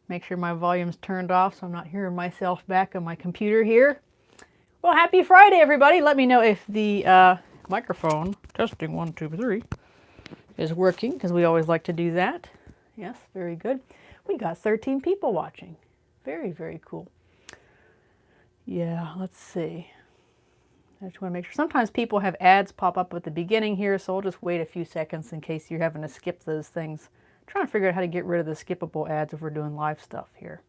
Make sure my volume's turned off so I'm not hearing myself back on my computer here. Well, happy Friday, everybody. Let me know if the microphone, testing 1, 2, 3, is working, because we always like to do that. Yes, very good. We got 13 people watching. Very, very cool. Yeah, let's see. I just want to make sure. Sometimes people have ads pop up at the beginning here, so I'll just wait a few seconds in case you're having to skip those things. I'm trying to figure out how to get rid of the skippable ads if we're doing live stuff here.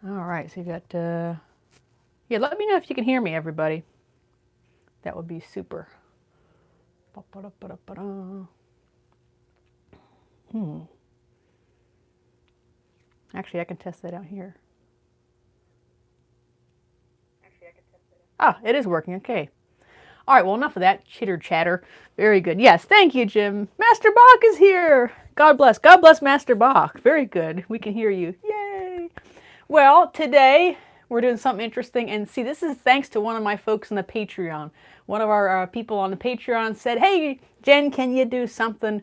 All right, so you got, yeah, let me know if you can hear me, everybody. That would be super. Actually, I can test that out here. Ah, it is working. Okay. All right, well, enough of that chitter chatter. Very good. Yes, thank you, Jim. Master Bach is here. God bless. God bless Master Bach. Very good. We can hear you. Yay. Well, today we're doing something interesting. And see, this is thanks to one of my folks on the Patreon. One of our people on the Patreon said, hey, Jen, can you do something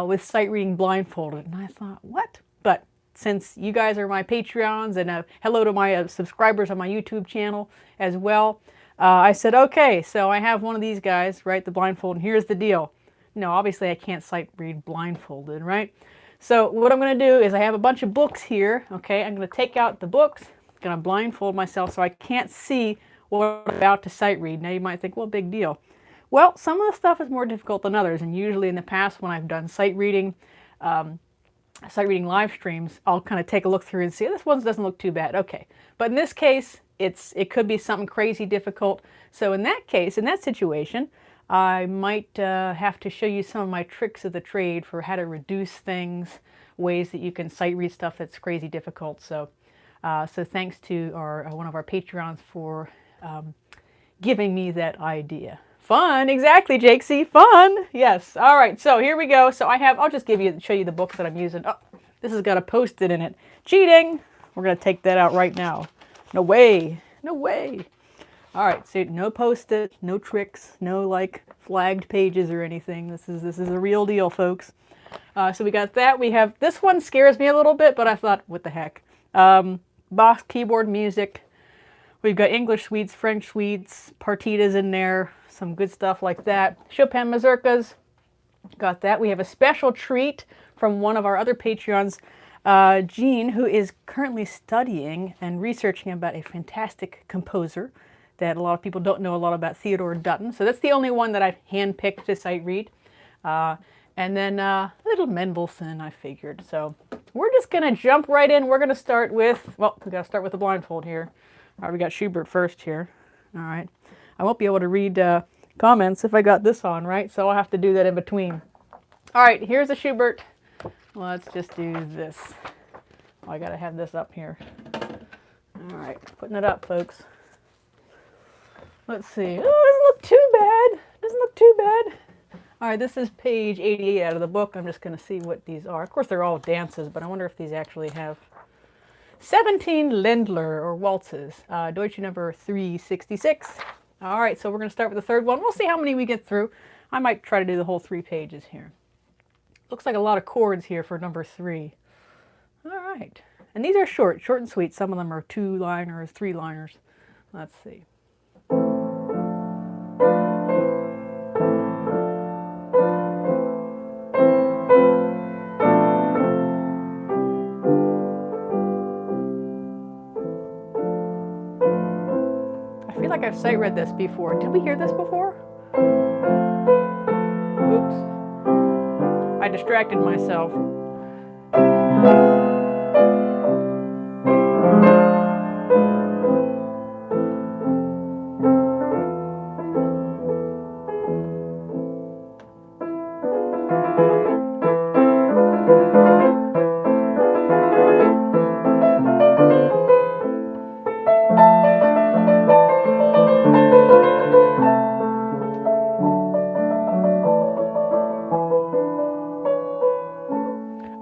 with sight reading blindfolded? And I thought, what? But since you guys are my Patreons, and hello to my subscribers on my YouTube channel as well, I said, okay, so I have one of these guys, right, the blindfold, and here's the deal. No, obviously I can't sight read blindfolded, right? So what I'm going to do is I have a bunch of books here, okay? I'm going to take out the books, I'm going to blindfold myself so I can't see what I'm about to sight read. Now you might think, well, big deal. Well, some of the stuff is more difficult than others, and usually in the past when I've done sight reading live streams, I'll kind of take a look through and see, this one doesn't look too bad. Okay, but in this case, it could be something crazy difficult. So in that case, in that situation, I might have to show you some of my tricks of the trade for how to reduce things, ways that you can sight read stuff that's crazy difficult. So, so thanks to one of our Patreons for giving me that idea. Fun, exactly, Jake. See, fun. Yes. All right. So here we go. So I'll just show you the books that I'm using. Oh, this has got a Post-it in it. Cheating. We're gonna take that out right now. No way. No way. All right. So no Post-it, no tricks, no like flagged pages or anything. This is a real deal, folks. So we got that. We have this one scares me a little bit, but I thought, what the heck? Bach keyboard music. We've got English suites, French suites, partitas in there, some good stuff like that. Chopin mazurkas, got that. We have a special treat from one of our other Patreons, Jean, who is currently studying and researching about a fantastic composer that a lot of people don't know a lot about, Theodore Dutton. So that's the only one that I've handpicked to sight read. And then little Mendelssohn, I figured. So we're just going to jump right in. We're going to start with, well, we got to start with the blindfold here. All right, we got Schubert first here. All right. I won't be able to read comments if I got this on, right? So I'll have to do that in between. All right, here's a Schubert. Let's just do this. Oh, I got to have this up here. All right, putting it up, folks. Let's see. Oh, it doesn't look too bad. Doesn't look too bad. All right, this is page 88 out of the book. I'm just going to see what these are. Of course, they're all dances, but I wonder if these actually have 17 Ländler, or waltzes, Deutsche number 366. All right, so we're going to start with the third one. We'll see how many we get through. I might try to do the whole 3 pages here. Looks like a lot of chords here for number 3. All right, and these are short and sweet. Some of them are 2-liners, 3-liners. Let's see. I've sight read this before. Did we hear this before? Oops. I distracted myself.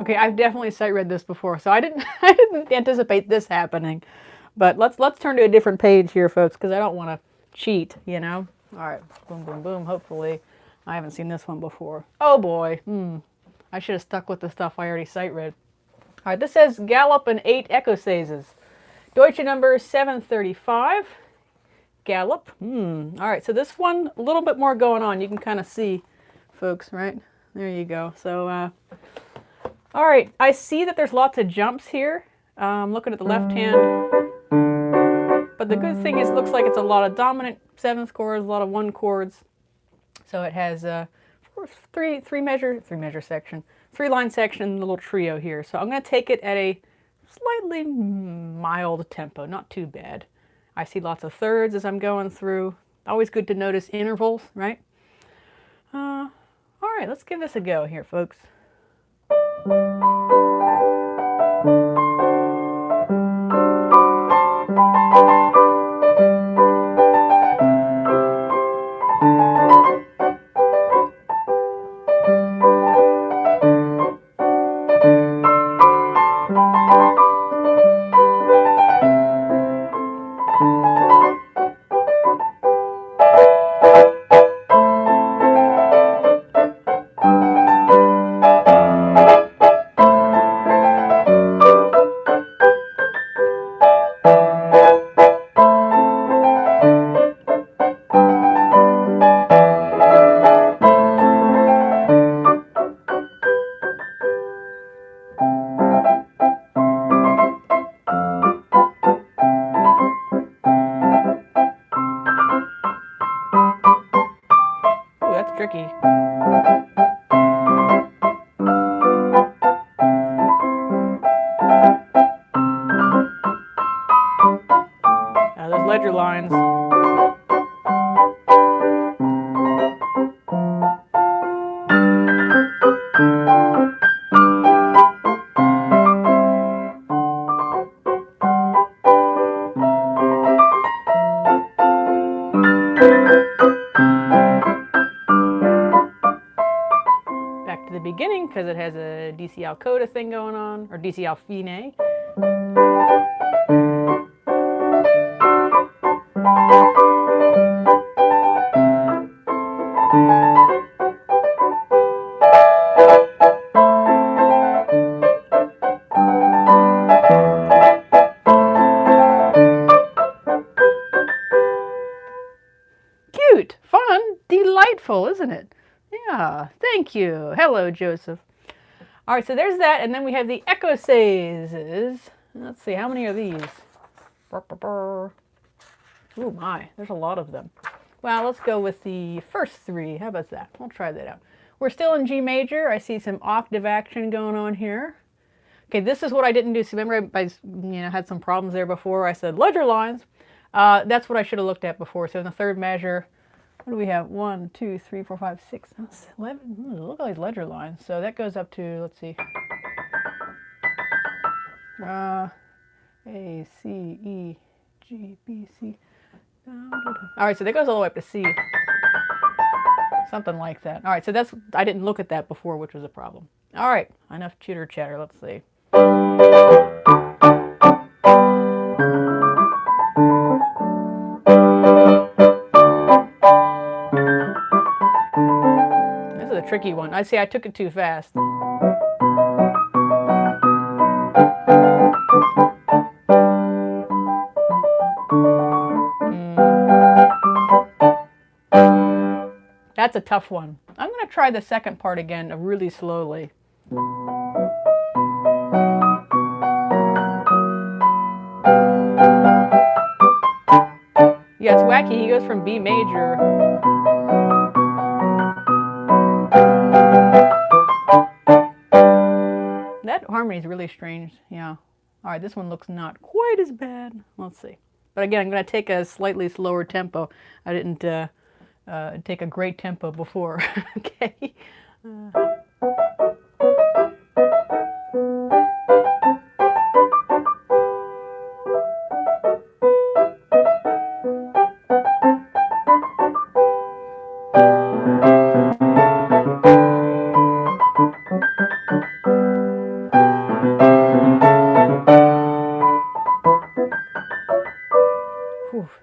Okay, I've definitely sight read this before, so I didn't anticipate this happening. But let's turn to a different page here, folks, because I don't want to cheat, you know. All right, boom, boom, boom. Hopefully, I haven't seen this one before. Oh boy, I should have stuck with the stuff I already sight read. All right, this says Gallop and 8 Echosaizes. Deutsche number 735. Gallop. All right, so this one, a little bit more going on. You can kind of see, folks, right? There you go. So, all right, I see that there's lots of jumps here. I'm looking at the left hand. But the good thing is it looks like it's a lot of dominant 7th chords, a lot of 1 chords. So it has a three line section, little trio here. So I'm going to take it at a slightly mild tempo, not too bad. I see lots of thirds as I'm going through. Always good to notice intervals, right? All right, let's give this a go here, folks. Tricky. Those ledger lines. Beginning because it has a DCL coda thing going on, or DCL fine. Cute, fun, delightful, isn't it? Yeah, thank you. Hello, Joseph. All right, so there's that, and then we have the Echosaizes. Let's see, how many are these? Oh my, there's a lot of them. Well, let's go with the first 3. How about that? We'll try that out. We're still in G major. I see some octave action going on here. Okay, this is what I didn't do. So remember I had some problems there before. I said ledger lines. That's what I should have looked at before. So in the 3rd measure, what do we have? 1, 2, 3, 4, 5, 6, 11. Look at all these ledger lines. So that goes up to, let's see. A, C, E, G, B, C. All right, so that goes all the way up to C. Something like that. All right, so that's, I didn't look at that before, which was a problem. All right, enough chitter chatter. Let's see. This is a tricky one. I see I took it too fast. That's a tough one. I'm going to try the second part again really slowly. Yeah, it's wacky. He goes from B major. That harmony is really strange. Yeah. All right, this one looks not quite as bad. Let's see. But again, I'm going to take a slightly slower tempo. I didn't take a great tempo before. Okay.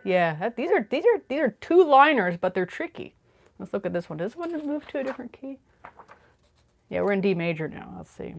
Yeah, these are 2-liners, but they're tricky. Let's look at this one. Does this one move to a different key? Yeah, we're in D major now. Let's see.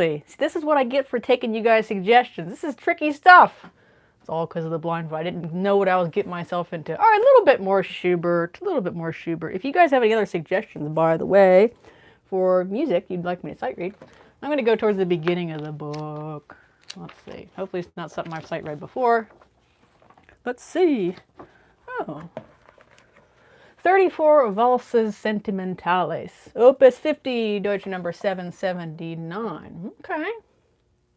Exactly. See, this is what I get for taking you guys' suggestions. This is tricky stuff. It's all because of the blindfold. I didn't know what I was getting myself into. All right, a little bit more Schubert, a little bit more Schubert. If you guys have any other suggestions, by the way, for music you'd like me to sight read, I'm going to go towards the beginning of the book. Let's see. Hopefully it's not something I've sight read before. Let's see. Oh. 34 Valses Sentimentales. Opus 50, Deutsche number 779. Okay.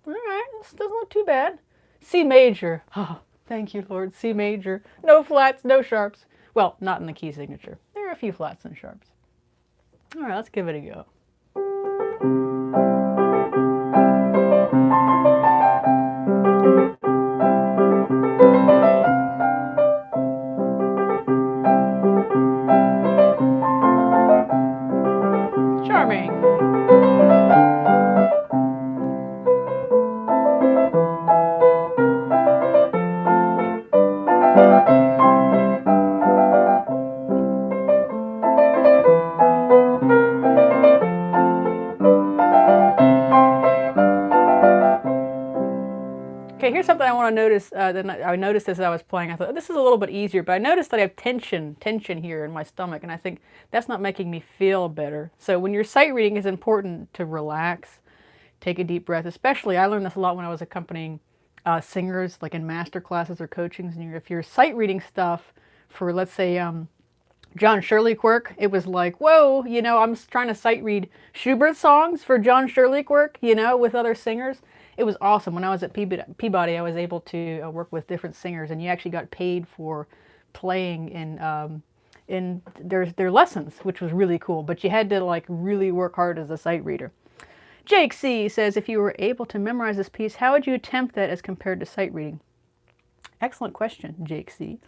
All right. This doesn't look too bad. C major. Oh, thank you, Lord. C major. No flats, no sharps. Well, not in the key signature. There are a few flats and sharps. All right, let's give it a go. Charming. Okay, here's something I want to notice. I noticed as I was playing. I thought, this is a little bit easier, but I noticed that I have tension here in my stomach, and I think that's not making me feel better. So when you're sight reading, it's important to relax, take a deep breath. Especially, I learned this a lot when I was accompanying singers, like in master classes or coachings. And if you're sight reading stuff for, let's say, John Shirley's work, it was like, whoa, you know, I'm trying to sight read Schubert songs for John Shirley's work, you know, with other singers. It was awesome. When I was at Peabody, I was able to work with different singers, and you actually got paid for playing in their lessons, which was really cool. But you had to like really work hard as a sight reader. Jake C says, if you were able to memorize this piece, how would you attempt that as compared to sight reading? Excellent question, Jake C.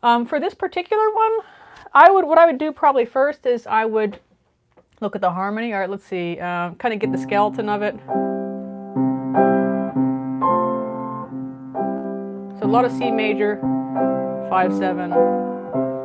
For this particular one, what I would do probably first is I would look at the harmony. All right, let's see, kind of get the skeleton of it. So a lot of C major, 5/7.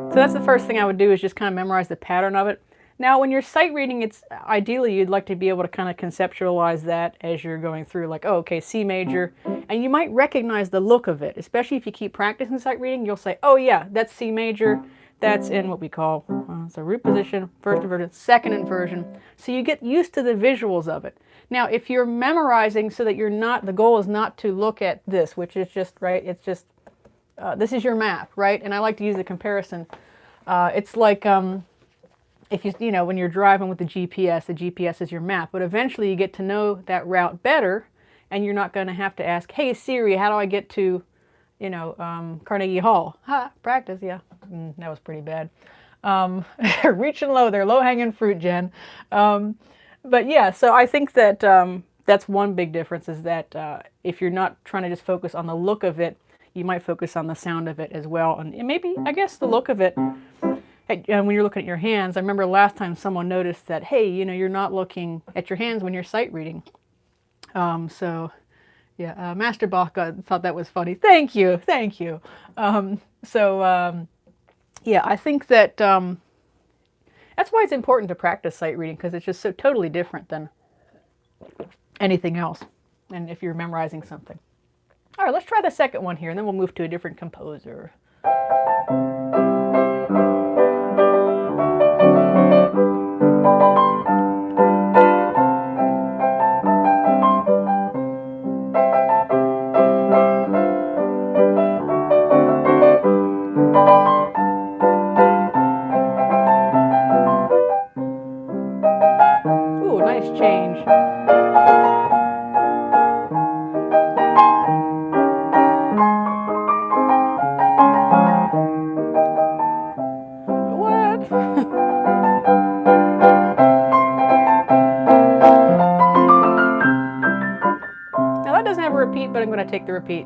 So that's the first thing I would do, is just kind of memorize the pattern of it. Now, when you're sight reading, it's ideally you'd like to be able to kind of conceptualize that as you're going through, like, oh, okay, C major, and you might recognize the look of it, especially if you keep practicing sight reading. You'll say, oh yeah, that's C major. That's in what we call so root position, first inversion, second inversion. So you get used to the visuals of it. Now, if you're memorizing so that you're not, the goal is not to look at this, which is just, right, it's just, this is your map, right? And I like to use the comparison. It's like if you know, when you're driving with the GPS is your map, but eventually you get to know that route better, and you're not going to have to ask, hey Siri, how do I get to, you know, Carnegie Hall? Ha, practice, yeah. That was pretty bad. Reaching low there, low-hanging fruit, Jen. But yeah, so I think that that's one big difference, is that if you're not trying to just focus on the look of it, you might focus on the sound of it as well. And maybe, I guess, the look of it, when you're looking at your hands. I remember last time someone noticed that, hey, you know, you're not looking at your hands when you're sight reading. So, yeah, Master Bach thought that was funny. Thank you, thank you. Yeah, I think that that's why it's important to practice sight reading, because it's just so totally different than anything else, and if you're memorizing something. All right, let's try the second one here, and then we'll move to a different composer. Ooh, nice change. Now that doesn't have a repeat, but I'm going to take the repeat.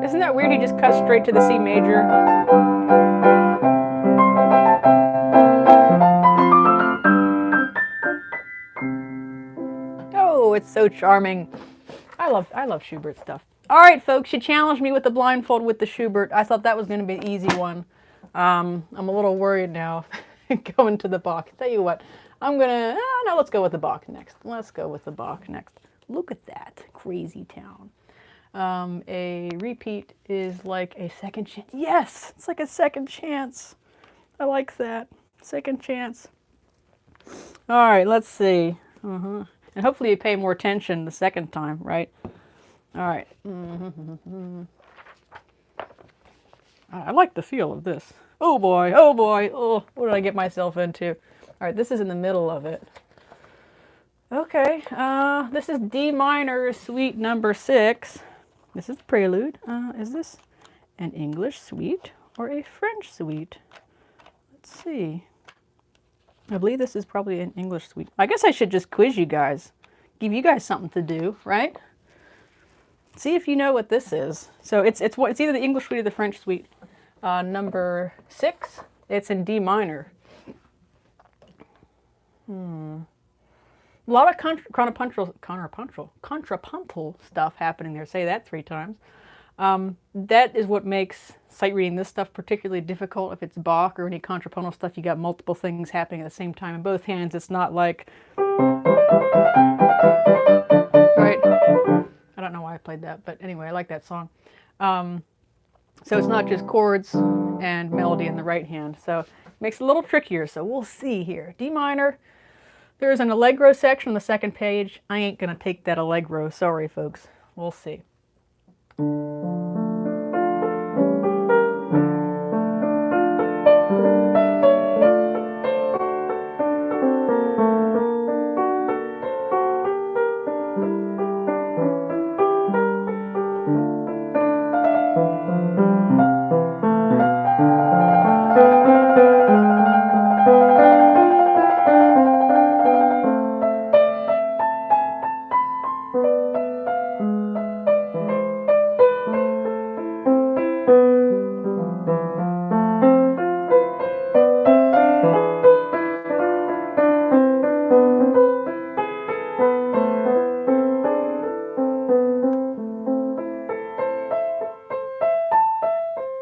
Isn't that weird? He just cuts straight to the C major. Oh, it's so charming. I love Schubert stuff. All right, folks, you challenged me with the blindfold with the Schubert. I thought that was going to be an easy one. I'm a little worried now going to the Bach. Tell you what, I'm going to, no, let's go with the Bach next. Let's go with the Bach next. Look at that, crazy town. A repeat is like a second chance. Yes, it's like a second chance. I like that. Second chance. All right, let's see. And hopefully you pay more attention the second time, right? All right. I like the feel of this. Oh boy, oh boy. Oh, what did I get myself into? All right, this is in the middle of it. Okay, this is D minor, suite number 6. This is the prelude. Is this an English suite or a French suite? Let's see. I believe this is probably an English suite. I guess I should just quiz you guys. Give you guys something to do, right? See if you know what this is. So it's either the English suite or the French suite. Number 6. It's in D minor. A lot of contrapuntal stuff happening there. Say that 3 times. That is what makes sight reading this stuff particularly difficult. If it's Bach or any contrapuntal stuff, you got multiple things happening at the same time in both hands. It's not like, right? I don't know why I played that, but anyway, I like that song. So it's not just chords and melody in the right hand. So it makes it a little trickier. So we'll see here. D minor. There's an Allegro section on the second page. I ain't going to take that Allegro. Sorry, folks. We'll see.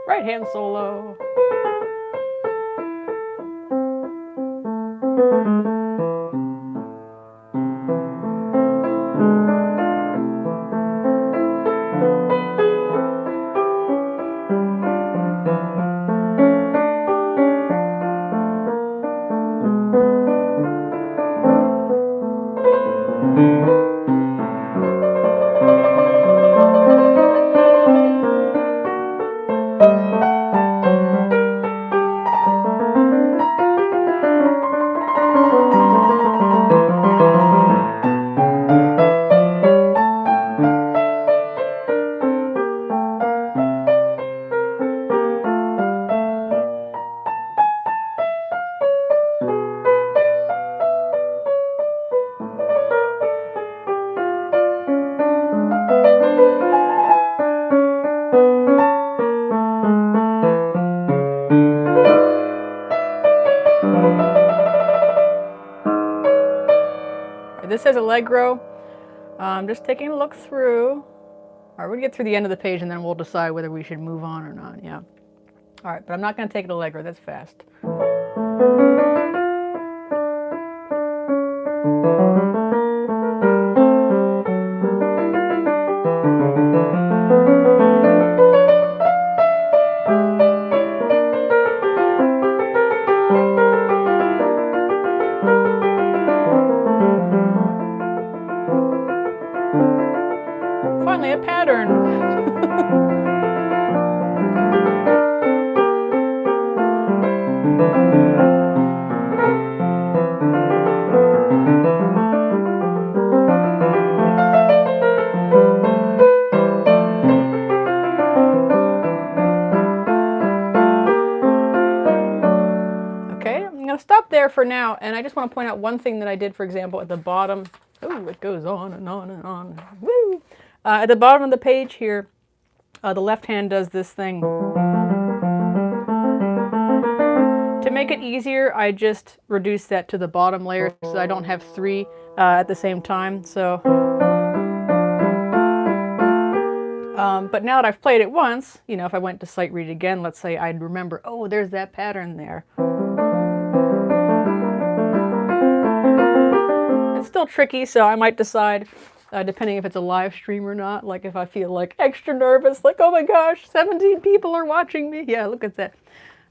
Right hand solo. This says Allegro. I'm just taking a look through. All right, we'll get through the end of the page and then we'll decide whether we should move on or not. Yeah. All right, but I'm not going to take it Allegro. That's fast. Finally, a pattern. Okay, I'm going to stop there for now, and I just want to point out one thing that I did, for example, at the bottom. Oh, it goes on and on and on. Woo! At the bottom of the page here, the left hand does this thing. To make it easier, I just reduce that to the bottom layer so I don't have 3 at the same time. So But now that I've played it once, you know, if I went to sight read it again, let's say I'd remember, oh, there's that pattern there. It's still tricky, so I might decide, depending if it's a live stream or not, like if I feel like extra nervous, like, oh my gosh, 17 people are watching me. Yeah, look at that.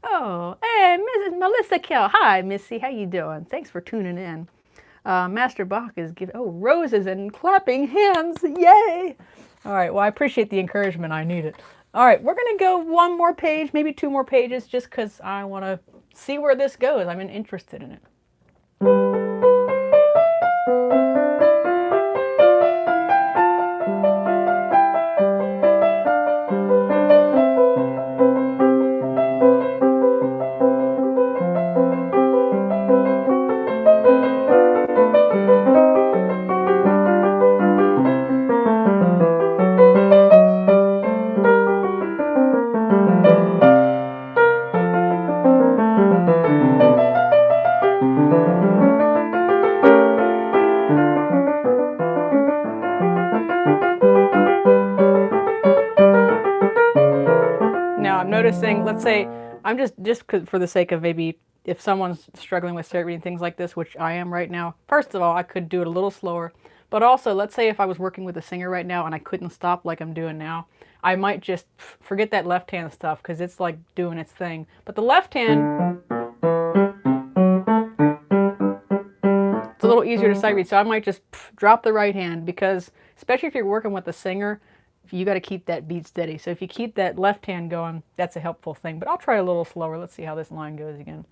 Oh, hey, Mrs. Melissa Kell. Hi, Missy. How you doing? Thanks for tuning in. Master Bach is giving, oh, roses and clapping hands. Yay! All right, well, I appreciate the encouragement. I need it. All right, we're going to go one more page, maybe two more pages, just because I want to see where this goes. I'm interested in it. Noticing, let's say, I'm just for the sake of maybe if someone's struggling with sight reading things like this, which I am right now, first of all, I could do it a little slower, but also, let's say if I was working with a singer right now and I couldn't stop like I'm doing now, I might just forget that left hand stuff because it's like doing its thing. But the left hand, it's a little easier to sight read, so I might just drop the right hand because, especially if you're working with a singer, you got to keep that beat steady. So if you keep that left hand going, that's a helpful thing. But I'll try a little slower. Let's see how this line goes again.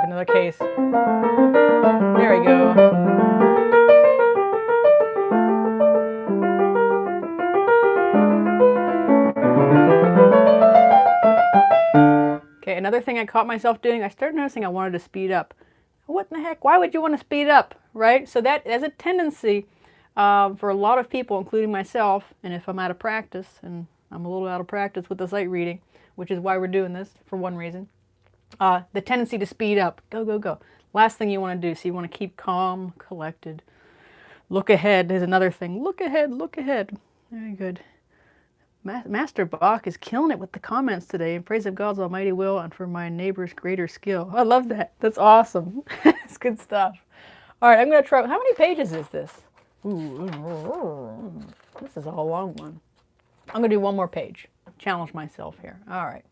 Another case. There we go. Okay, another thing I caught myself doing, I started noticing I wanted to speed up. What in the heck? Why would you want to speed up, right? So that has a tendency for a lot of people, including myself, and if I'm out of practice, and I'm a little out of practice with the sight reading, which is why we're doing this, for one reason, the tendency to speed up. Go, go, go. Last thing you want to do, so you want to keep calm, collected. Look ahead is another thing. Look ahead, look ahead. Very good. Master Bach is killing it with the comments today. In praise of God's almighty will and for my neighbor's greater skill. I love that. That's awesome. It's good stuff. All right, I'm going to try. How many pages is this? Ooh, this is a long one. I'm going to do one more page. Challenge myself here. All right.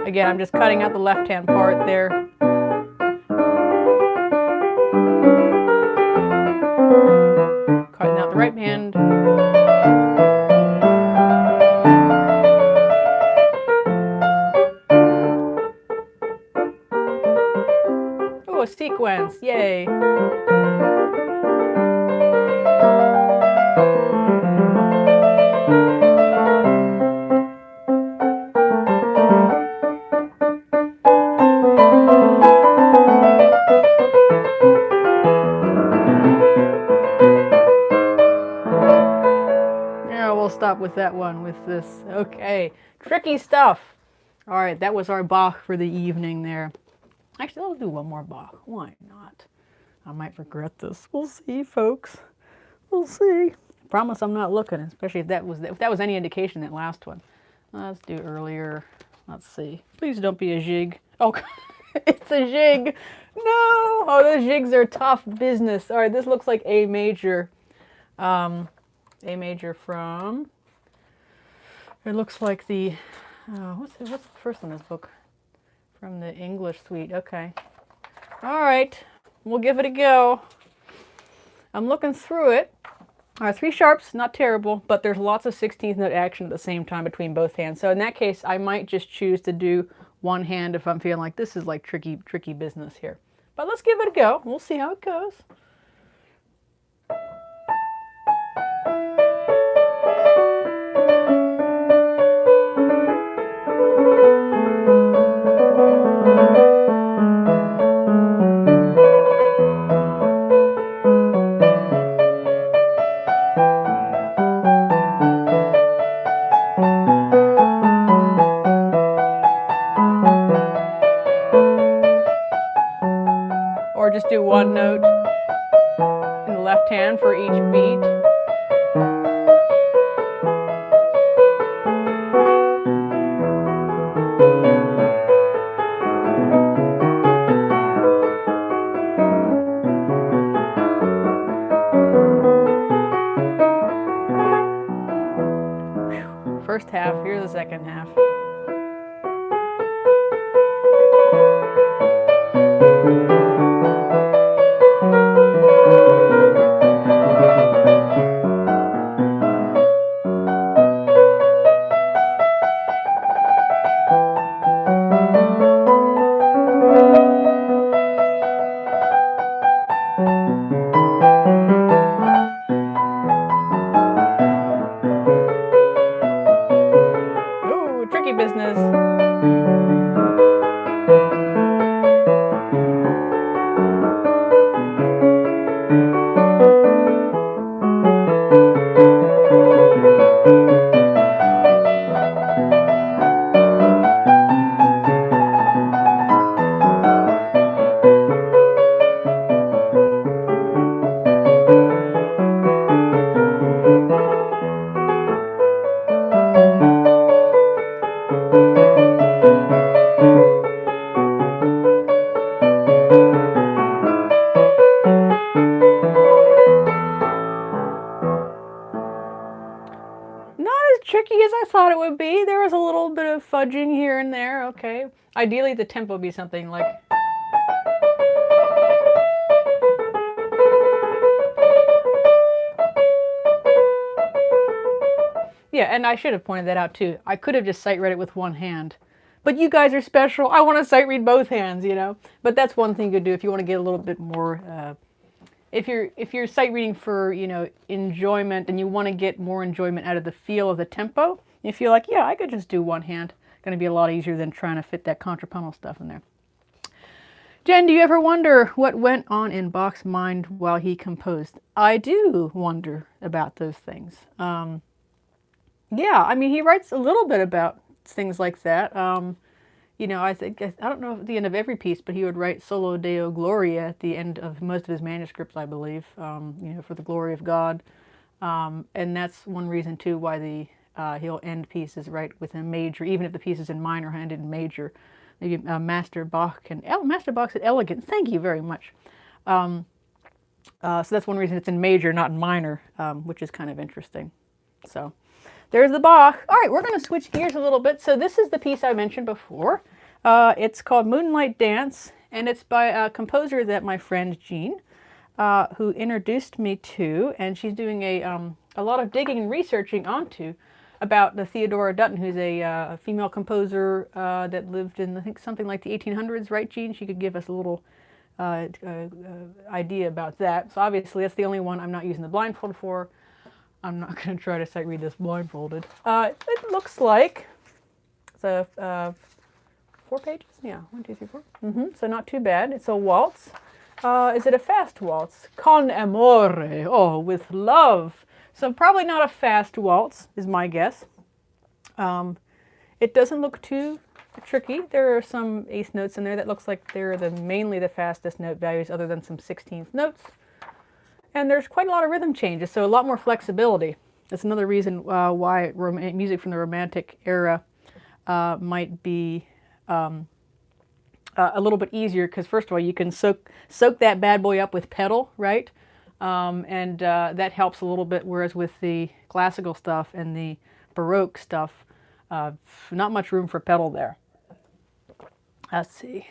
Again, I'm just cutting out the left-hand part there. Cutting out the right hand. Oh, a sequence, yay. Stop with that one, with this. Okay, tricky stuff. All right, that was our Bach for the evening there. Actually, I'll do one more Bach. Why not? I might regret this. We'll see, folks. We'll see. I promise I'm not looking, especially if that was any indication, that last one. Let's do earlier. Let's see. Please don't be a jig. Oh, it's a jig. No. Oh, those jigs are tough business. All right, this looks like A major. A major from, it looks like the, what's the first one in this book? From the English suite, okay. All right, we'll give it a go. I'm looking through it. 3 sharps, not terrible, but there's lots of 16th note action at the same time between both hands. So in that case, I might just choose to do one hand if I'm feeling like this is like tricky business here. But let's give it a go. We'll see how it goes. Or just do one note in the left hand for each beat. First half, here's the second half. Ooh, tricky business. Tricky as I thought it would be. There was a little bit of fudging here and there, okay. Ideally the tempo would be something like... Yeah, and I should have pointed that out too. I could have just sight read it with one hand. But you guys are special. I want to sight read both hands, you know. But that's one thing you could do if you want to get a little bit more... If you're sight reading for, you know, enjoyment and you want to get more enjoyment out of the feel of the tempo, you feel like, yeah, I could just do one hand. Going to be a lot easier than trying to fit that contrapuntal stuff in there. Jen, do you ever wonder what went on in Bach's mind while he composed? I do wonder about those things. Yeah, I mean, he writes a little bit about things like that. You know, I don't know at the end of every piece, but he would write Solo Deo Gloria at the end of most of his manuscripts, I believe, you know, for the glory of God. And that's one reason, too, why he'll end pieces right with a major, even if the piece is in minor, ended in major. Maybe Master Bach Master Bach said elegant. Thank you very much. So that's one reason it's in major, not in minor, which is kind of interesting. So there's the Bach. All right, we're going to switch gears a little bit. So this is the piece I mentioned before. It's called Moonlight Dance, and it's by a composer that my friend Jean, who introduced me to, and she's doing a lot of digging and researching onto about the Theodora Dutton, who's a female composer that lived in, I think, something like the 1800s, right, Jean? She could give us a little idea about that. So obviously that's the only one I'm not using the blindfold for. I'm not going to try to sight read this blindfolded. It looks like it's 4 pages? Yeah, 1, 2, 3, 4. So not too bad. It's a waltz. Is it a fast waltz? Con amore. Oh, with love. So probably not a fast waltz, is my guess. It doesn't look too tricky. There are some eighth notes in there that looks like they're mainly the fastest note values other than some 16th notes. And there's quite a lot of rhythm changes, so a lot more flexibility. That's another reason why music from the Romantic era might be a little bit easier, because first of all, you can soak that bad boy up with pedal, right? And that helps a little bit, whereas with the classical stuff and the Baroque stuff, not much room for pedal there. Let's see.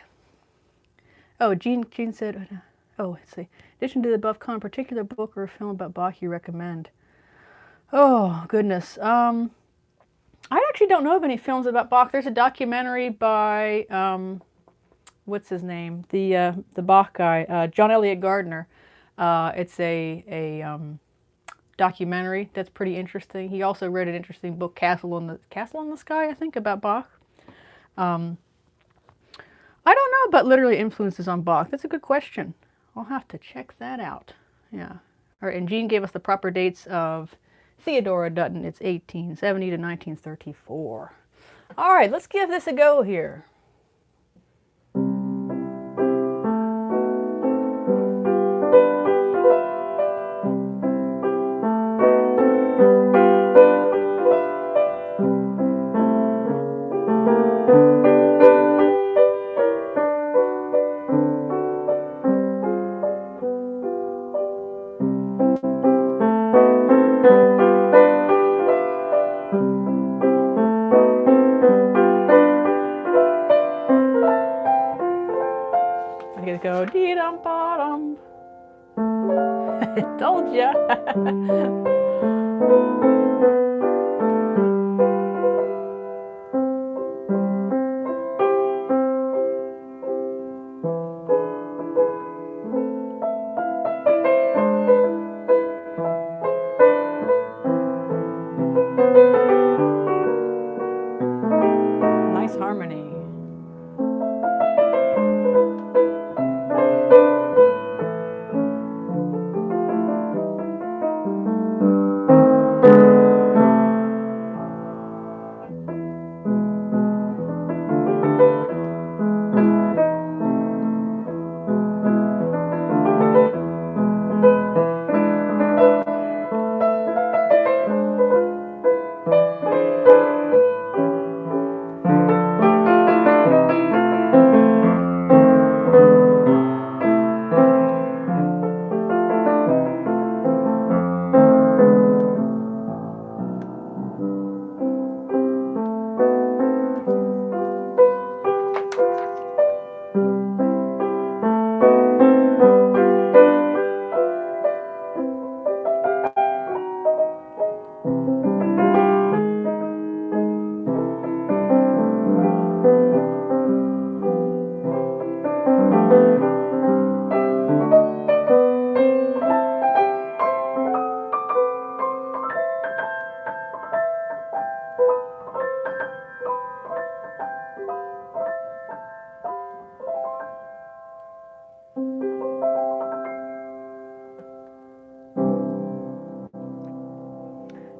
Oh, Jean said... Oh, let's see. In addition to the above comment, particular book or film about Bach you recommend? Oh, goodness. I actually don't know of any films about Bach. There's a documentary by, what's his name? The Bach guy, John Elliott Gardner. It's a documentary that's pretty interesting. He also wrote an interesting book, Castle in the Sky, I think, about Bach. I don't know about literary influences on Bach. That's a good question. I'll have to check that out. Yeah. All right, and Jean gave us the proper dates of Theodora Dutton. It's 1870 to 1934. All right, let's give this a go here. Go dee dum bottom. Told ya. Nice harmony.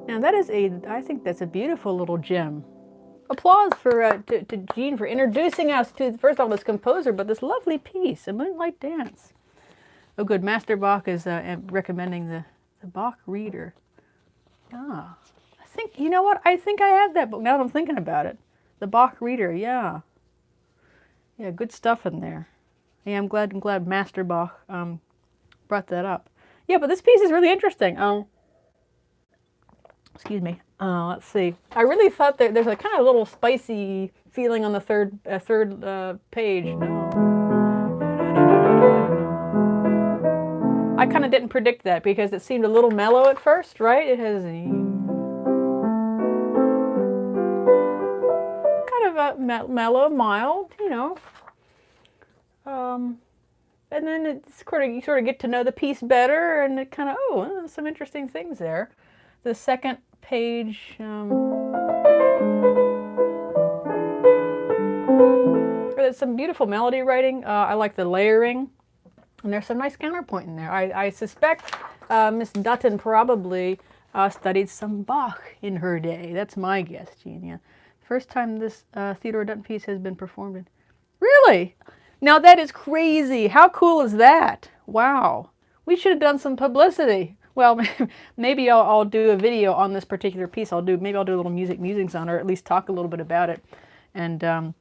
Now that is I think that's a beautiful little gem. Applause for to Jean for introducing us to, first of all, this composer, but this lovely piece, A Moonlight Dance. Oh good, Master Bach is recommending the Bach Reader. Ah, I think, you know what, I think I have that book now that I'm thinking about it. The Bach Reader, yeah. Yeah, good stuff in there. Yeah, I'm glad Master Bach brought that up. Yeah, but this piece is really interesting. Excuse me. Let's see. I really thought that there's a kind of little spicy feeling on the third page. No. I kind of didn't predict that because it seemed a little mellow at first, right? It has kind of a mellow, mild, you know. And then it's you sort of get to know the piece better, and it kind of, oh, there's some interesting things there. The second page, there's some beautiful melody writing. I like the layering, and there's some nice counterpoint in there. I suspect Miss Dutton probably studied some Bach in her day. That's my guess, Jean. Yeah. First time this Theodore Dutton piece has been performed in. Really? Now that is crazy. How cool is that? Wow. We should have done some publicity. Well, maybe I'll do a video on this particular piece. Maybe I'll do a little musings on it, or at least talk a little bit about it, and I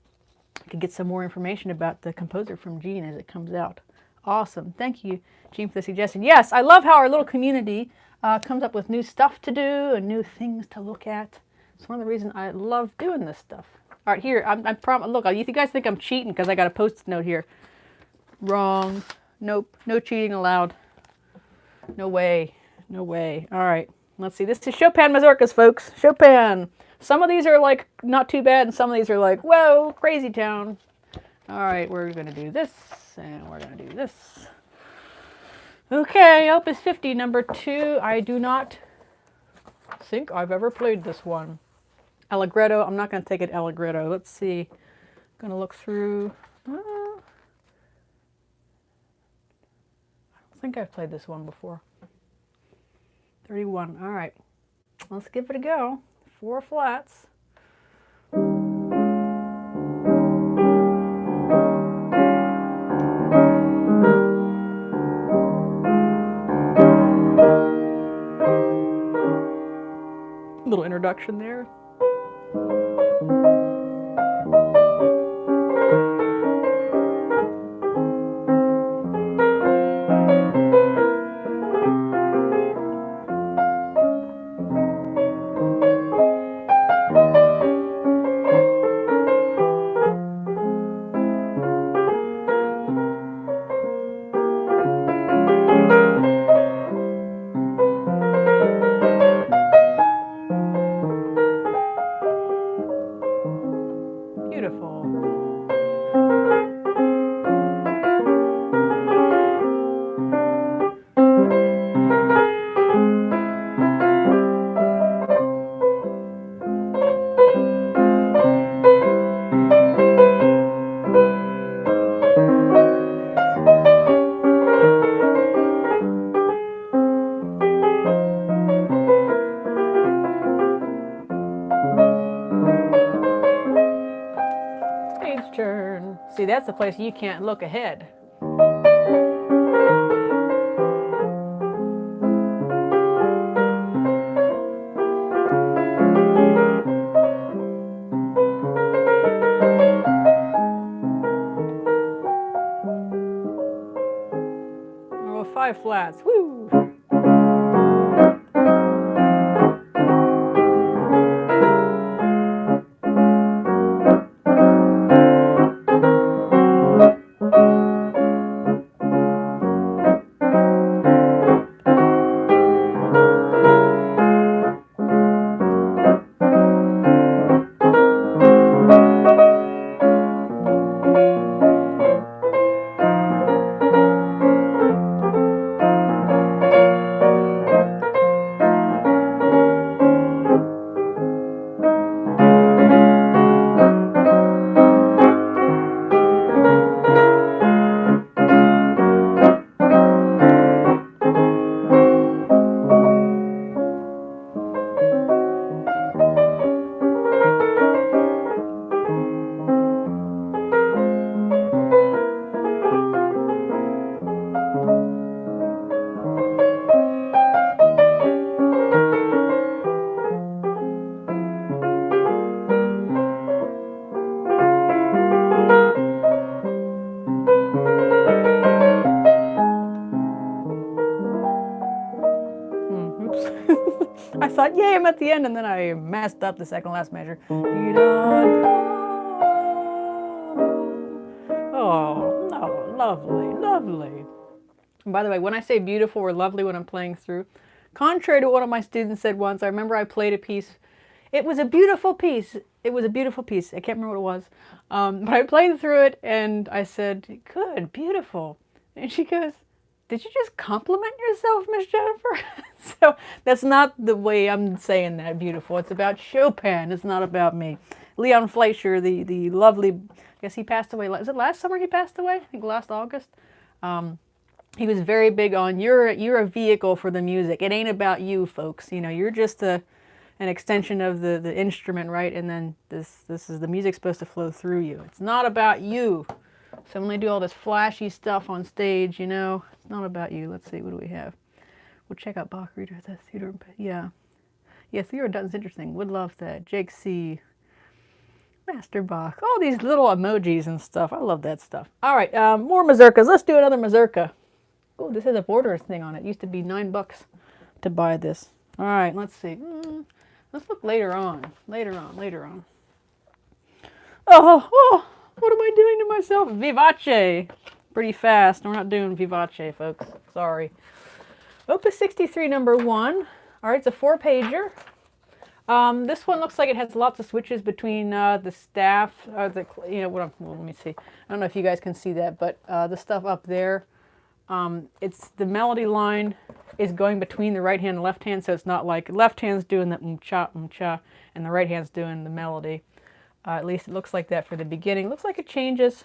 could get some more information about the composer from Jean as it comes out. Awesome. Thank you, Jean, for the suggestion. Yes, I love how our little community comes up with new stuff to do and new things to look at. It's one of the reasons I love doing this stuff. All right, here, look, you guys think I'm cheating because I got a post-it note here. Wrong. Nope. No cheating allowed. No way. No way. All right. Let's see. This is Chopin mazurkas, folks. Chopin. Some of these are like not too bad, and some of these are like, whoa, crazy town. All right, we're going to do this, and we're going to do this. Okay, Opus 50, number 2. I do not think I've ever played this one. Allegretto. I'm not going to take it Allegretto. Let's see. I'm going to look through. I don't think I've played this one before. 31. All right. Let's give it a go. 4 flats. Little introduction there. Beautiful. Page turn. See, that's the place you can't look ahead. Oh, 5 flats. Woo! I thought, yay, I'm at the end, and then I messed up the second last measure. Oh, no, lovely, lovely. And by the way, when I say beautiful or lovely when I'm playing through, contrary to what one of my students said once, I remember I played a piece. It was a beautiful piece. It was a beautiful piece. I can't remember what it was. But I played through it, and I said, good, beautiful. And she goes, did you just compliment yourself, Miss Jennifer? So that's not the way I'm saying that, beautiful. It's about Chopin. It's not about me. Leon Fleischer, the lovely, I guess he passed away. Was it last summer he passed away? I think last August. He was very big on, you're a vehicle for the music. It ain't about you, folks. You know, you're just an extension of the instrument, right? And then this is the music supposed to flow through you. It's not about you. So when they do all this flashy stuff on stage, you know, it's not about you. Let's see, what do we have? We'll check out Bach Reader. Theodore, yeah. Yeah, Theodore Dutton's interesting. Would love that. Jake C. Master Bach. All these little emojis and stuff. I love that stuff. All right, more mazurkas. Let's do another mazurka. Oh, this has a Borders thing on it. It used to be $9 to buy this. All right, let's see. Let's look later on. Later on. Oh, what am I doing to myself? Vivace. pretty fast. We're not doing vivace, folks. Sorry. Opus 63, number 1. All right, it's a 4-pager. This one looks like it has lots of switches between the staff, well, let me see. I don't know if you guys can see that, but the stuff up there, it's the melody line is going between the right hand and left hand, so it's not like left hand's doing the cha, and the right hand's doing the melody. At least it looks like that for the beginning. Looks like it changes.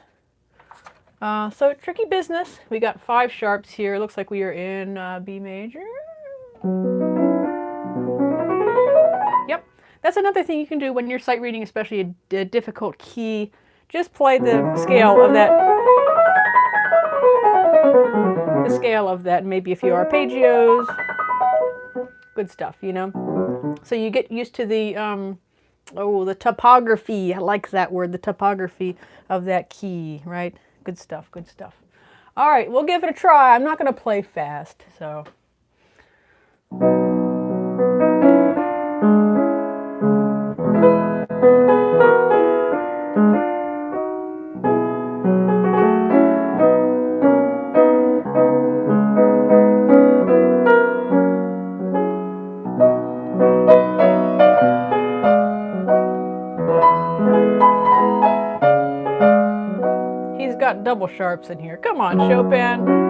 So tricky business. We got 5 sharps here. Looks like we are in B major. Yep. That's another thing you can do when you're sight reading, especially a difficult key. Just play the scale of that. The scale of that, maybe a few arpeggios. Good stuff, you know. So you get used to the the topography. I like that word, the topography of that key, right? Good stuff, good stuff. All right, we'll give it a try. I'm not going to play fast, so. Got double sharps in here. Come on, Chopin.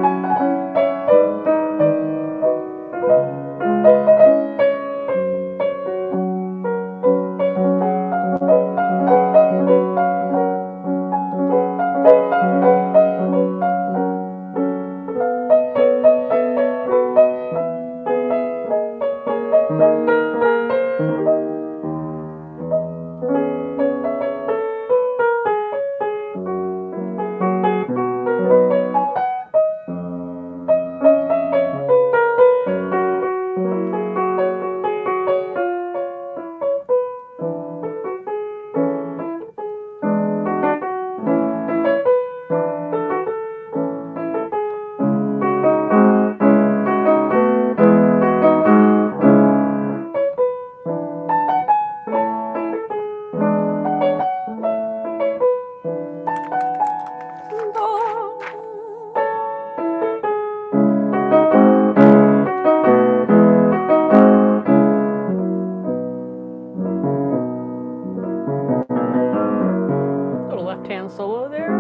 Solo there.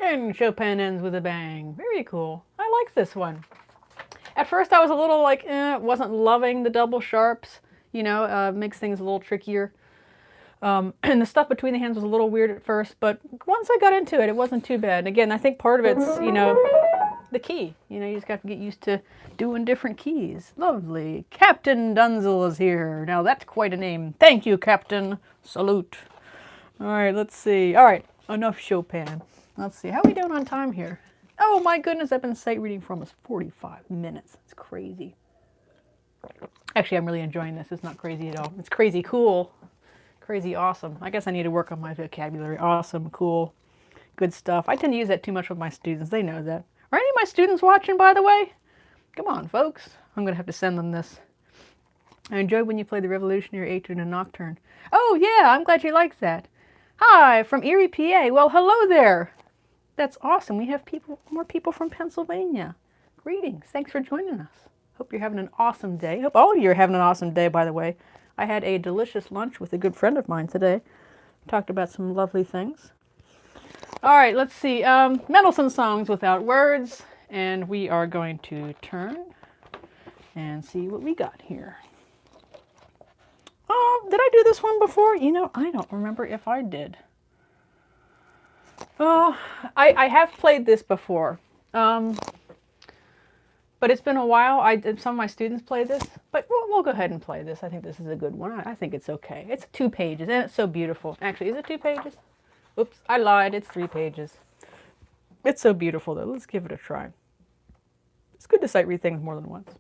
And Chopin ends with a bang. Very cool. I like this one. At first I was a little like, wasn't loving the double sharps. You know, makes things a little trickier. And the stuff between the hands was a little weird at first, but once I got into it, it wasn't too bad. And again, I think part of it's, you know, the key. You know, you just got to get used to doing different keys. Lovely. Captain Dunzel is here. Now that's quite a name. Thank you, Captain. Salute. All right, let's see. All right, enough Chopin. Let's see. How are we doing on time here? Oh my goodness, I've been sight reading for almost 45 minutes. It's crazy. Actually, I'm really enjoying this. It's not crazy at all. It's crazy cool. Crazy awesome. I guess I need to work on my vocabulary. Awesome, cool, good stuff. I tend to use that too much with my students. They know that. Are any of my students watching, by the way? Come on, folks. I'm going to have to send them this. I enjoyed when you played the Revolutionary Etude and Nocturne. Oh, yeah, I'm glad you liked that. Hi, from Erie, PA. Well, hello there. That's awesome. We have more people from Pennsylvania. Greetings. Thanks for joining us. Hope you're having an awesome day. Hope all of you are having an awesome day, by the way. I had a delicious lunch with a good friend of mine today. Talked about some lovely things. All right, let's see. Mendelssohn songs without words. And we are going to turn and see what we got here. Oh, did I do this one before? You know, I don't remember if I did. Oh, I have played this before. But it's been a while. Some of my students play this, but we'll go ahead and play this. I think this is a good one. I think it's okay. It's 2 pages, and it's so beautiful. Actually, is it 2 pages? Oops, I lied. It's 3 pages. It's so beautiful, though. Let's give it a try. It's good to sight read things more than once.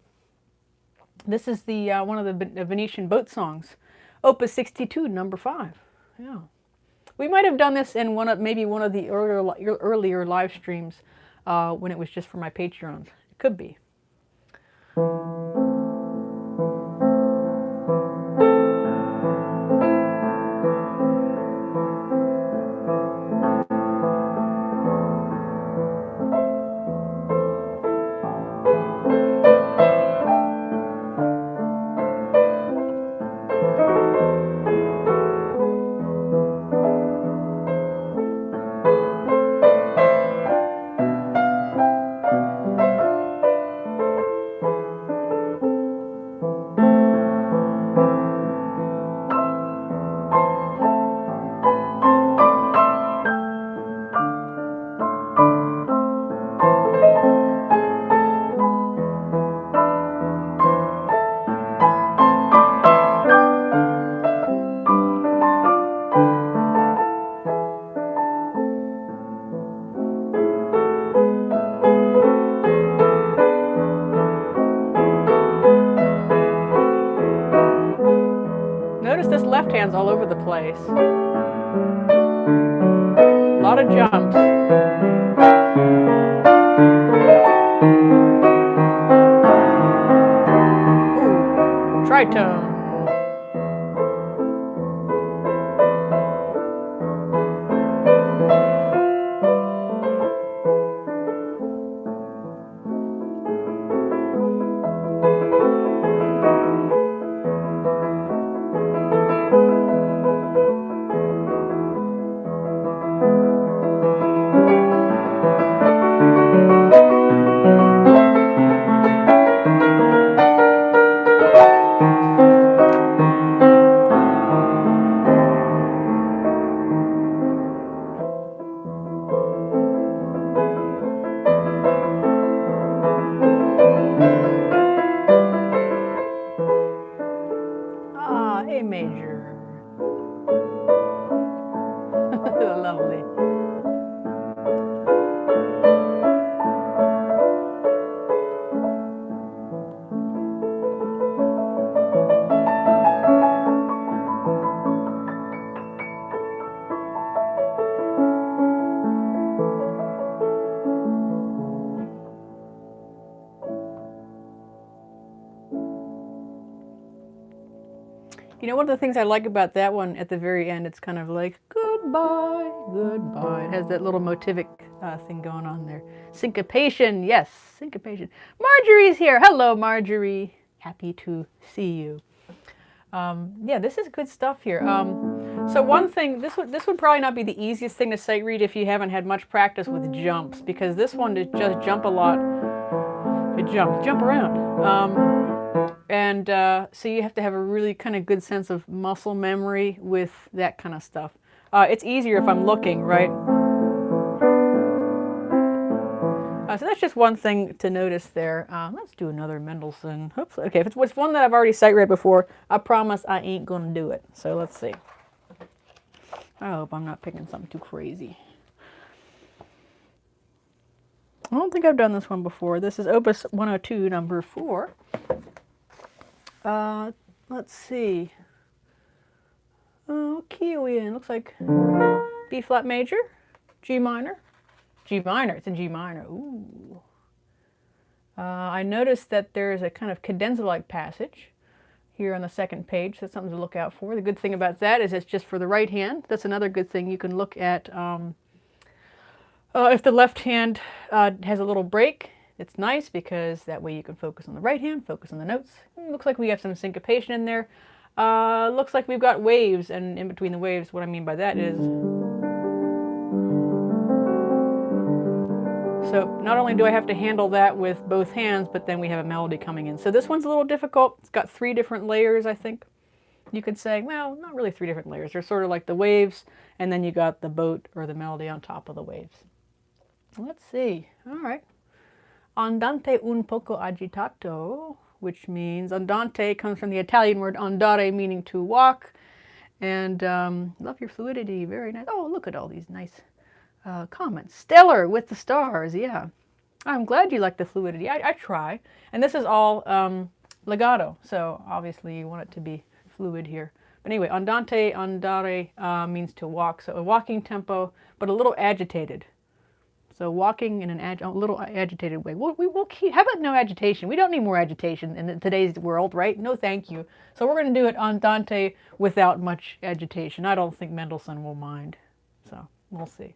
This is the one of the Venetian boat songs, Opus 62, number 5. Yeah, we might have done this in maybe one of the earlier live streams when it was just for my Patreons. It could be. Notice this left hand's all over the place. A lot of jumps. Ooh, tritone. A major. Lovely. You know, one of the things I like about that one at the very end, it's kind of like, goodbye, goodbye. It has that little motivic thing going on there. Syncopation, yes, syncopation. Marjorie's here. Hello, Marjorie. Happy to see you. Yeah, this is good stuff here. So one thing, this would probably not be the easiest thing to sight read if you haven't had much practice with jumps, because this one to just jump a lot. It jump around. So you have to have a really kind of good sense of muscle memory with that kind of stuff. It's easier if I'm looking, right? So that's just one thing to notice there. Let's do another Mendelssohn. Hopefully, okay, if it's one that I've already sight read before, I promise I ain't gonna do it. So let's see. I hope I'm not picking something too crazy. I don't think I've done this one before. This is Opus 102, number 4. Let's see. Oh, key are we in? Looks like B flat major, G minor. G minor, it's in G minor. Ooh. I noticed that there's a kind of cadenza-like passage here on the second page. That's something to look out for. The good thing about that is it's just for the right hand. That's another good thing. You can look at If the left hand has a little break, it's nice because that way you can focus on the right hand, focus on the notes. Looks like we have some syncopation in there. Looks like we've got waves, and in between the waves, what I mean by that is... So not only do I have to handle that with both hands, but then we have a melody coming in. So this one's a little difficult. It's got 3 different layers, I think. You could say, well, not really 3 different layers. They're sort of like the waves, and then you got the boat or the melody on top of the waves. Let's see. All right. Andante un poco agitato, which means andante comes from the Italian word andare, meaning to walk. And love your fluidity. Very nice. Oh, look at all these nice comments. Stellar with the stars. Yeah. I'm glad you like the fluidity. I try. And this is all legato, so obviously you want it to be fluid here. But anyway, andante, andare means to walk. So a walking tempo, but a little agitated. So walking in a little agitated way. We'll keep, how about no agitation? We don't need more agitation in today's world, right? No, thank you. So we're going to do it andante without much agitation. I don't think Mendelssohn will mind. So we'll see.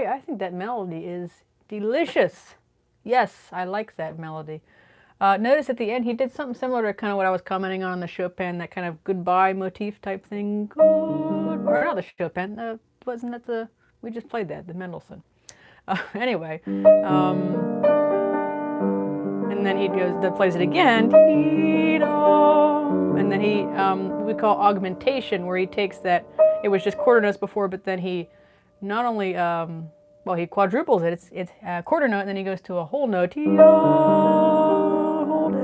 I think that melody is delicious. Yes, I like that melody. Notice at the end he did something similar to kind of what I was commenting on the Chopin, that kind of goodbye motif type thing. Good, or not the Chopin, wasn't that the, we just played that, the Mendelssohn. Anyway, and then he plays it again, and then he, we call augmentation, where he takes that, it was just quarter notes before, but then he not only, well, he quadruples it, it's a quarter note, and then he goes to a whole note, hold it,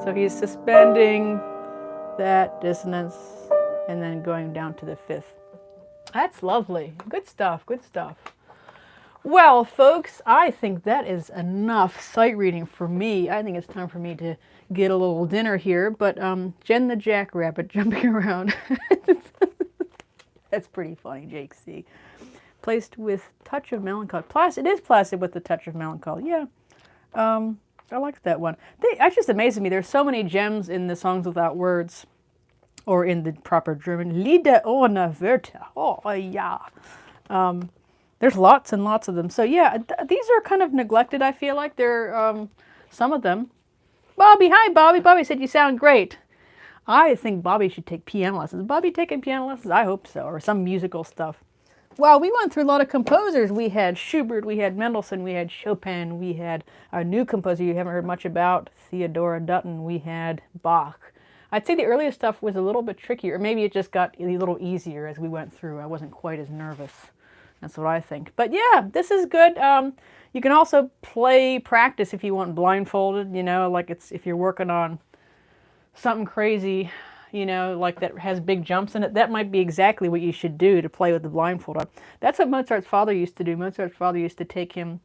so he's suspending that dissonance, and then going down to the fifth. That's lovely. Good stuff, good stuff. Well, folks, I think that is enough sight reading for me. I think it's time for me to get a little dinner here. But Jen the Jackrabbit jumping around. That's pretty funny, Jake C. Placed with touch of melancholy. It is placid with the touch of melancholy. Yeah. I like that one. It just amazes me. There's so many gems in the songs without words, or in the proper German, Lieder ohne Wörter. Oh, yeah. There's lots and lots of them. So yeah, these are kind of neglected, I feel like. They're, some of them. Bobby, hi Bobby. Bobby said you sound great. I think Bobby should take piano lessons. Is Bobby taking piano lessons? I hope so, or some musical stuff. Well, we went through a lot of composers. We had Schubert, we had Mendelssohn, we had Chopin, we had a new composer you haven't heard much about, Theodora Dutton, we had Bach. I'd say the earliest stuff was a little bit trickier, or maybe it just got a little easier as we went through. I wasn't quite as nervous. That's what I think. But yeah, this is good. You can also practice if you want blindfolded, you know, like if you're working on something crazy, you know, like that has big jumps in it. That might be exactly what you should do to play with the blindfold on. That's what Mozart's father used to do. Mozart's father used to take him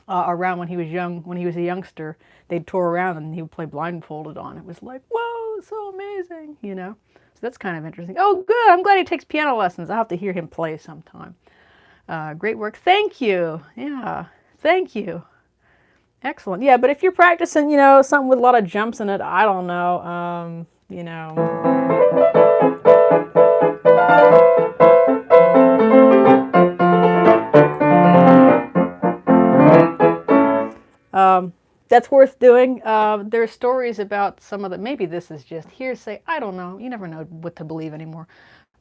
around when he was young, when he was a youngster. They'd tour around and he would play blindfolded on. It was like, whoa, so amazing, you know. So that's kind of interesting. Oh, good. I'm glad he takes piano lessons. I'll have to hear him play sometime. Great work. Thank you. Yeah, thank you. Excellent. Yeah, but if you're practicing, you know, something with a lot of jumps in it, I don't know, you know. That's worth doing. There are stories about some of the, maybe this is just hearsay, I don't know. You never know what to believe anymore.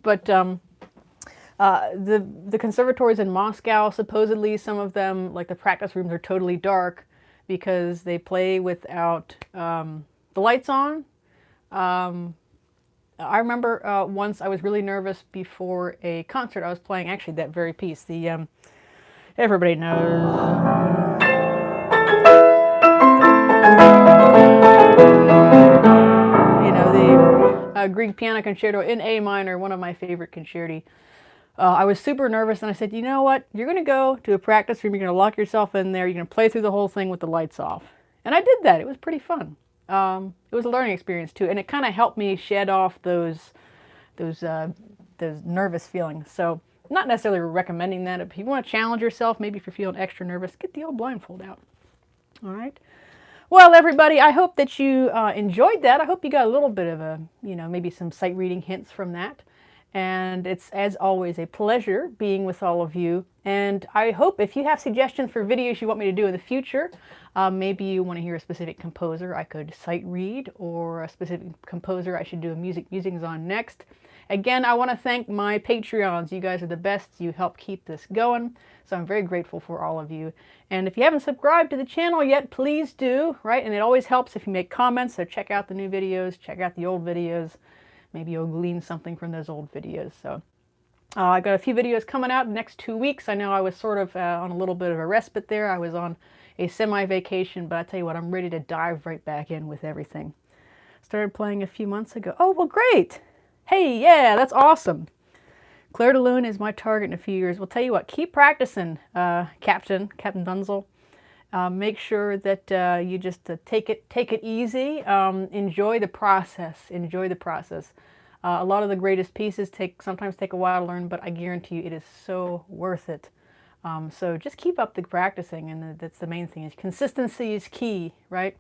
But the conservatories in Moscow, supposedly some of them, like the practice rooms, are totally dark because they play without the lights on. I remember once I was really nervous before a concert. I was playing actually that very piece. The everybody knows. You know, the Grieg Piano Concerto in A minor, one of my favorite concerti. I was super nervous and I said, you know what, you're going to go to a practice room, you're going to lock yourself in there, you're going to play through the whole thing with the lights off. And I did that. It was pretty fun. It was a learning experience too, and it kind of helped me shed off those nervous feelings. So not necessarily recommending that. If you want to challenge yourself, maybe if you're feeling extra nervous, get the old blindfold out. All right. Well, everybody, I hope that you enjoyed that. I hope you got a little bit of a, you know, maybe some sight reading hints from that. And it's, as always, a pleasure being with all of you. And I hope if you have suggestions for videos you want me to do in the future, maybe you want to hear a specific composer I could sight read, or a specific composer I should do a musings on next. Again, I want to thank my Patreons. You guys are the best. You help keep this going. So I'm very grateful for all of you. And if you haven't subscribed to the channel yet, please do, right? And it always helps if you make comments. So check out the new videos, check out the old videos. Maybe you'll glean something from those old videos. So I got a few videos coming out in the next 2 weeks. I know I was sort of on a little bit of a respite there. I was on a semi-vacation, but I tell you what, I'm ready to dive right back in with everything. Started playing a few months ago. Oh, well, great. Hey, yeah, that's awesome. Claire de Lune is my target in a few years. Well, tell you what, keep practicing, Captain Dunzel. Make sure that you just take it easy. Enjoy the process. Enjoy the process. A lot of the greatest pieces sometimes take a while to learn, but I guarantee you it is so worth it. So just keep up the practicing, and that's the main thing. Consistency is key, right?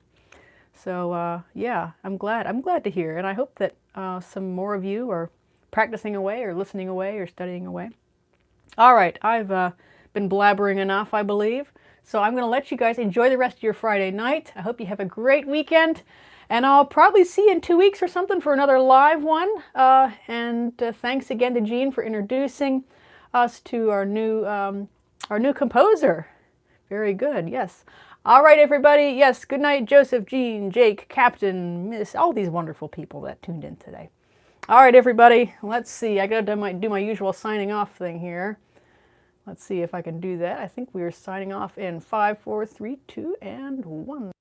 So yeah, I'm glad to hear, and I hope that some more of you are practicing away, or listening away, or studying away. All right, I've been blabbering enough, I believe. So I'm going to let you guys enjoy the rest of your Friday night. I hope you have a great weekend. And I'll probably see you in 2 weeks or something for another live one. And thanks again to Jean for introducing us to our new composer. Very good, yes. All right, everybody. Yes, good night, Joseph, Jean, Jake, Captain, Miss, all these wonderful people that tuned in today. All right, everybody. Let's see. I got to do my usual signing off thing here. Let's see if I can do that. I think we are signing off in 5, 4, 3, 2, and 1.